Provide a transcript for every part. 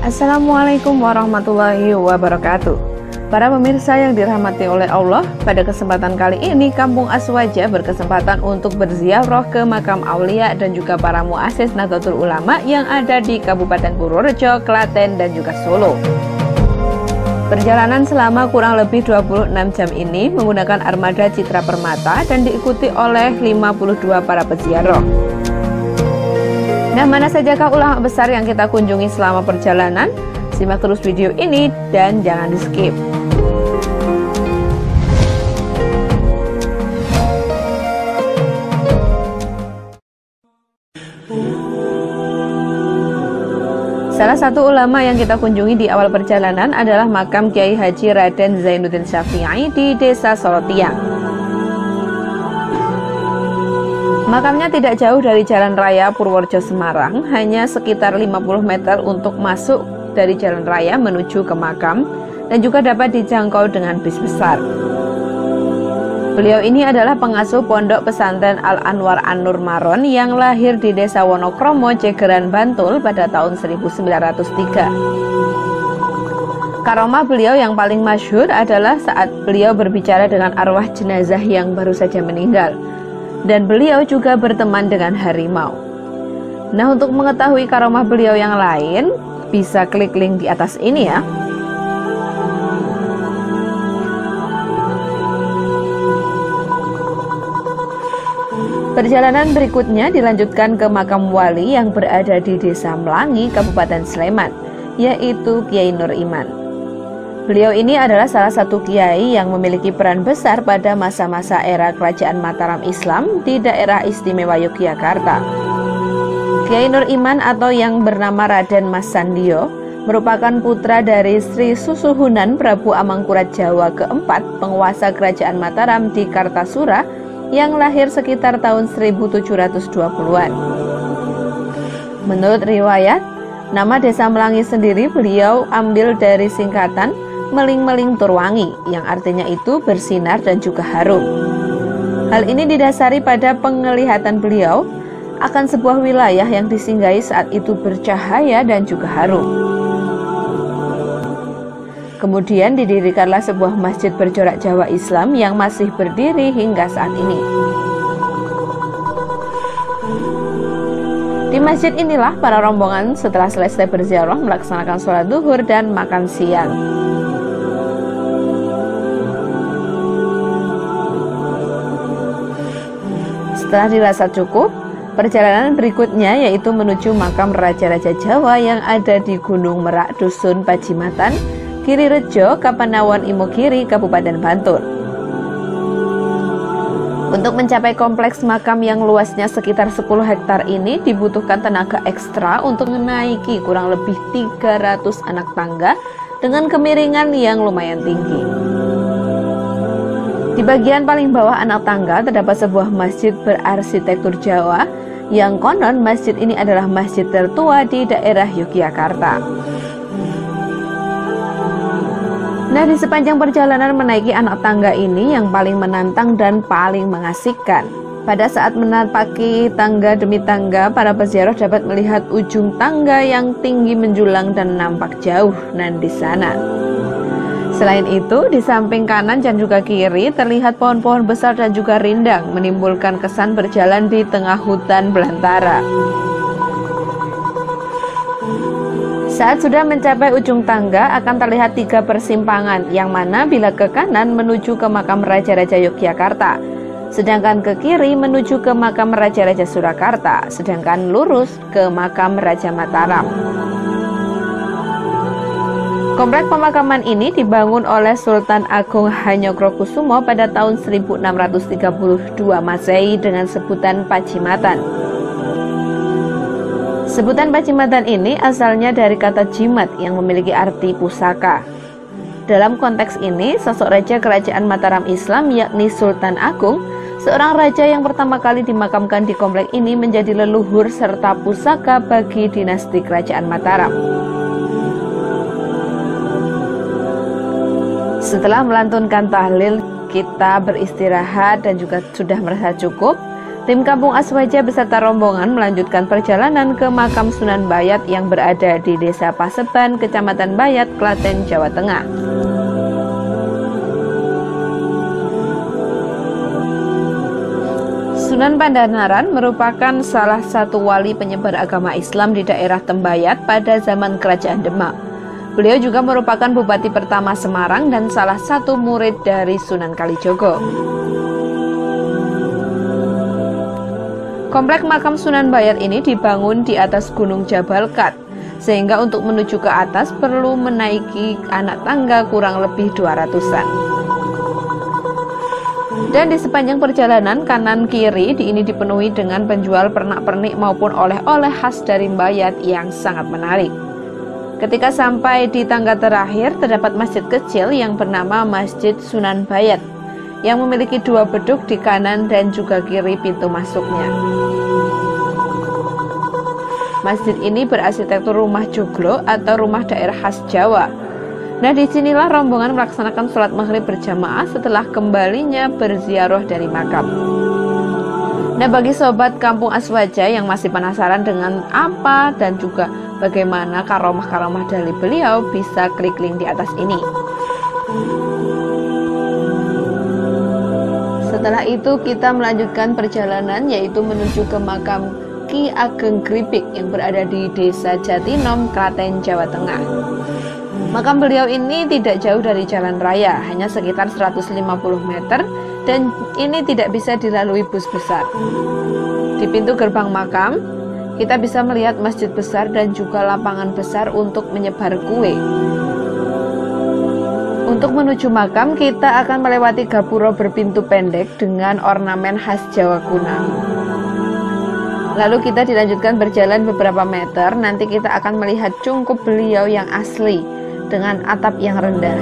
Assalamualaikum warahmatullahi wabarakatuh. Para pemirsa yang dirahmati oleh Allah, pada kesempatan kali ini Kampung Aswaja berkesempatan untuk berziarah ke makam aulia dan juga para muassis Nahdlatul Ulama yang ada di Kabupaten Purworejo, Klaten dan juga Solo. Perjalanan selama kurang lebih 26 jam ini menggunakan armada Citra Permata dan diikuti oleh 52 para peziarah. Nah, mana sajakah ulama besar yang kita kunjungi selama perjalanan? Simak terus video ini dan jangan di-skip. Salah satu ulama yang kita kunjungi di awal perjalanan adalah makam Kiai Haji Raden Zainuddin Syafi'i di Desa Solotiang. Makamnya tidak jauh dari Jalan Raya Purworejo Semarang, hanya sekitar 50 meter untuk masuk dari jalan raya menuju ke makam dan juga dapat dijangkau dengan bis besar. Beliau ini adalah pengasuh Pondok Pesantren Al-Anwar An-Nur Maron yang lahir di Desa Wonokromo, Jegeran, Bantul pada tahun 1903. Karomah beliau yang paling masyhur adalah saat beliau berbicara dengan arwah jenazah yang baru saja meninggal. Dan beliau juga berteman dengan harimau. Nah, untuk mengetahui karomah beliau yang lain, bisa klik link di atas ini ya. Perjalanan berikutnya dilanjutkan ke makam wali yang berada di Desa Melangi, Kabupaten Sleman, yaitu Kiai Nur Iman. Beliau ini adalah salah satu kiai yang memiliki peran besar pada masa-masa era Kerajaan Mataram Islam di daerah istimewa Yogyakarta. Kiai Nur Iman atau yang bernama Raden Mas Sandio merupakan putra dari Sri Susuhunan Prabu Amangkurat Jawa keempat, penguasa Kerajaan Mataram di Kartasura yang lahir sekitar tahun 1720-an. Menurut riwayat, nama Desa Melangi sendiri beliau ambil dari singkatan Meling-Meling Turwangi, yang artinya itu bersinar dan juga harum. Hal ini didasari pada penglihatan beliau akan sebuah wilayah yang disinggahi saat itu bercahaya dan juga harum. Kemudian didirikanlah sebuah masjid bercorak Jawa Islam yang masih berdiri hingga saat ini. Di masjid inilah para rombongan setelah selesai berziarah melaksanakan sholat duhur dan makan siang. Setelah dirasa cukup, perjalanan berikutnya yaitu menuju makam Raja-Raja Jawa yang ada di Gunung Merak, Dusun Pajimatan, Kirirejo, Kapanawon Imogiri, Kabupaten Bantul. Untuk mencapai kompleks makam yang luasnya sekitar 10 hektar ini dibutuhkan tenaga ekstra untuk menaiki kurang lebih 300 anak tangga dengan kemiringan yang lumayan tinggi. Di bagian paling bawah anak tangga terdapat sebuah masjid berarsitektur Jawa yang konon masjid ini adalah masjid tertua di daerah Yogyakarta. Nah, di sepanjang perjalanan menaiki anak tangga ini yang paling menantang dan paling mengasihkan. Pada saat menapaki tangga demi tangga, para peziarah dapat melihat ujung tangga yang tinggi menjulang dan nampak jauh di sana. Selain itu, di samping kanan dan juga kiri terlihat pohon-pohon besar dan juga rindang, menimbulkan kesan berjalan di tengah hutan belantara. Saat sudah mencapai ujung tangga akan terlihat 3 persimpangan, yang mana bila ke kanan menuju ke makam Raja-Raja Yogyakarta, sedangkan ke kiri menuju ke makam Raja-Raja Surakarta, sedangkan lurus ke makam Raja Mataram. Komplek pemakaman ini dibangun oleh Sultan Agung Hanyokrokusumo pada tahun 1632 Masehi dengan sebutan Pajimatan. Sebutan Pajimatan ini asalnya dari kata jimat yang memiliki arti pusaka. Dalam konteks ini, sosok raja kerajaan Mataram Islam yakni Sultan Agung, seorang raja yang pertama kali dimakamkan di komplek ini, menjadi leluhur serta pusaka bagi dinasti kerajaan Mataram. Setelah melantunkan tahlil, kita beristirahat dan juga sudah merasa cukup. Tim Kampung Aswaja beserta rombongan melanjutkan perjalanan ke makam Sunan Bayat yang berada di Desa Paseban, Kecamatan Bayat, Klaten, Jawa Tengah. Sunan Pandanaran merupakan salah satu wali penyebar agama Islam di daerah Tembayat pada zaman Kerajaan Demak. Beliau juga merupakan bupati pertama Semarang dan salah satu murid dari Sunan Kalijogo. Komplek makam Sunan Bayat ini dibangun di atas Gunung Jabal Kat, sehingga untuk menuju ke atas perlu menaiki anak tangga kurang lebih 200-an. Dan di sepanjang perjalanan kanan kiri ini dipenuhi dengan penjual pernak-pernik maupun oleh-oleh khas dari Bayat yang sangat menarik. Ketika sampai di tangga terakhir terdapat masjid kecil yang bernama Masjid Sunan Bayat yang memiliki 2 beduk di kanan dan juga kiri pintu masuknya. Masjid ini berarsitektur rumah joglo atau rumah daerah khas Jawa. Nah, disinilah rombongan melaksanakan sholat maghrib berjamaah setelah kembalinya berziarah dari makam. Nah, bagi sobat Kampung Aswaja yang masih penasaran dengan apa dan juga bagaimana karomah-karomah dari beliau, bisa klik link di atas ini. Setelah itu kita melanjutkan perjalanan yaitu menuju ke makam Ki Ageng Gripik yang berada di Desa Jatinom, Klaten, Jawa Tengah. Makam beliau ini tidak jauh dari jalan raya, hanya sekitar 150 meter dan ini tidak bisa dilalui bus besar. Di pintu gerbang makam, kita bisa melihat masjid besar dan juga lapangan besar untuk menyebar kue. Untuk menuju makam, kita akan melewati gapura berpintu pendek dengan ornamen khas Jawa kuno. Lalu kita dilanjutkan berjalan beberapa meter, nanti kita akan melihat cungkup beliau yang asli dengan atap yang rendah.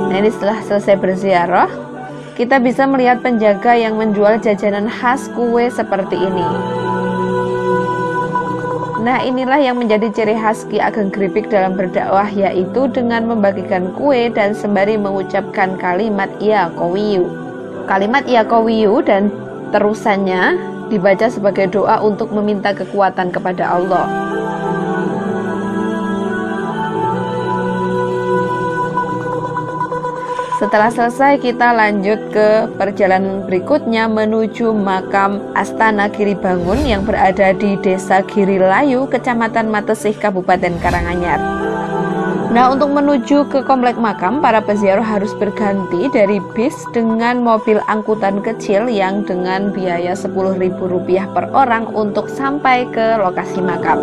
Nah, ini setelah selesai berziarah, kita bisa melihat penjaga yang menjual jajanan khas kue seperti ini. Nah, inilah yang menjadi ciri khas Ki Ageng Gripik dalam berdakwah, yaitu dengan membagikan kue dan sembari mengucapkan kalimat Ya Qawiyu. Kalimat Ya Qawiyu dan terusannya dibaca sebagai doa untuk meminta kekuatan kepada Allah. Setelah selesai, kita lanjut ke perjalanan berikutnya menuju makam Astana Giribangun yang berada di Desa Girilayu, Kecamatan Matesih, Kabupaten Karanganyar. Nah, untuk menuju ke komplek makam, para peziarah harus berganti dari bis dengan mobil angkutan kecil yang dengan biaya Rp10.000 per orang untuk sampai ke lokasi makam.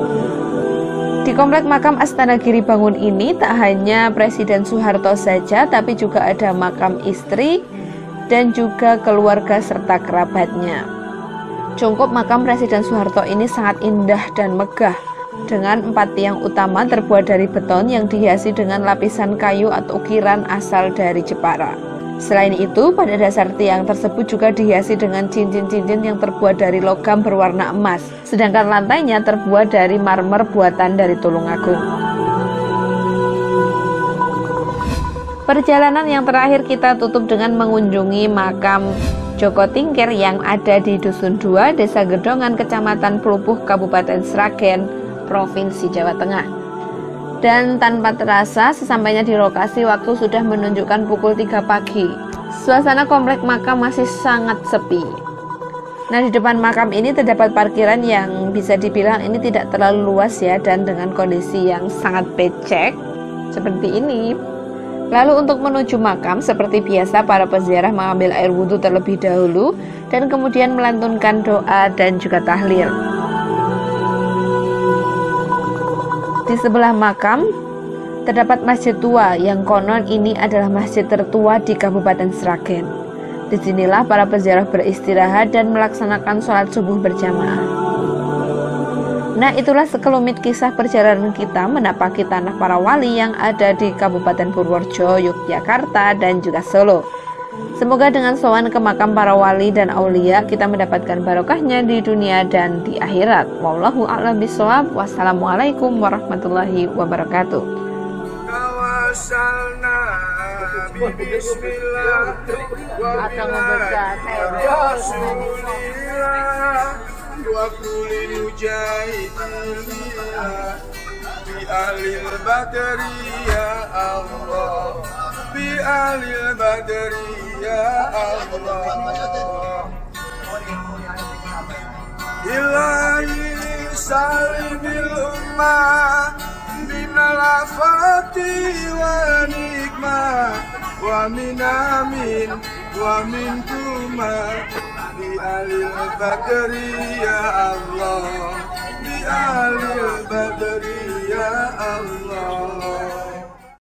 Di komplek makam Astana Giribangun ini tak hanya Presiden Soeharto saja, tapi juga ada makam istri dan juga keluarga serta kerabatnya. Cungkup makam Presiden Soeharto ini sangat indah dan megah, dengan 4 tiang utama terbuat dari beton yang dihiasi dengan lapisan kayu atau ukiran asal dari Jepara. Selain itu, pada dasar tiang tersebut juga dihiasi dengan cincin-cincin yang terbuat dari logam berwarna emas, sedangkan lantainya terbuat dari marmer buatan dari Tulungagung. Perjalanan yang terakhir kita tutup dengan mengunjungi makam Joko Tingkir yang ada di Dusun 2, Desa Gedongan, Kecamatan Pelupuh, Kabupaten Sragen, Provinsi Jawa Tengah. Dan tanpa terasa, sesampainya di lokasi, waktu sudah menunjukkan pukul 3 pagi. Suasana komplek makam masih sangat sepi. Nah, di depan makam ini terdapat parkiran yang bisa dibilang ini tidak terlalu luas ya, dan dengan kondisi yang sangat becek seperti ini. Lalu untuk menuju makam, seperti biasa para peziarah mengambil air wudhu terlebih dahulu dan kemudian melantunkan doa dan juga tahlil. Di sebelah makam terdapat masjid tua yang konon ini adalah masjid tertua di Kabupaten Sragen. Disinilah para peziarah beristirahat dan melaksanakan sholat subuh berjamaah. Nah, itulah sekelumit kisah perjalanan kita menapaki tanah para wali yang ada di Kabupaten Purworejo, Yogyakarta, dan juga Solo. Semoga dengan sowan ke makam para wali dan aulia kita mendapatkan barokahnya di dunia dan di akhirat. Wallahu a'lam bishawab. Wassalamualaikum warahmatullahi wabarakatuh. tawassalna bismillah wa rasulillah wa kulli mujahidillah bi alil badri ya Allah bi alil badri ya Allah ilahi salimil ummah minal afati wa nikmah wa min amin wa min kuma bi alil badri ya Allah bi alil badri ya Allah.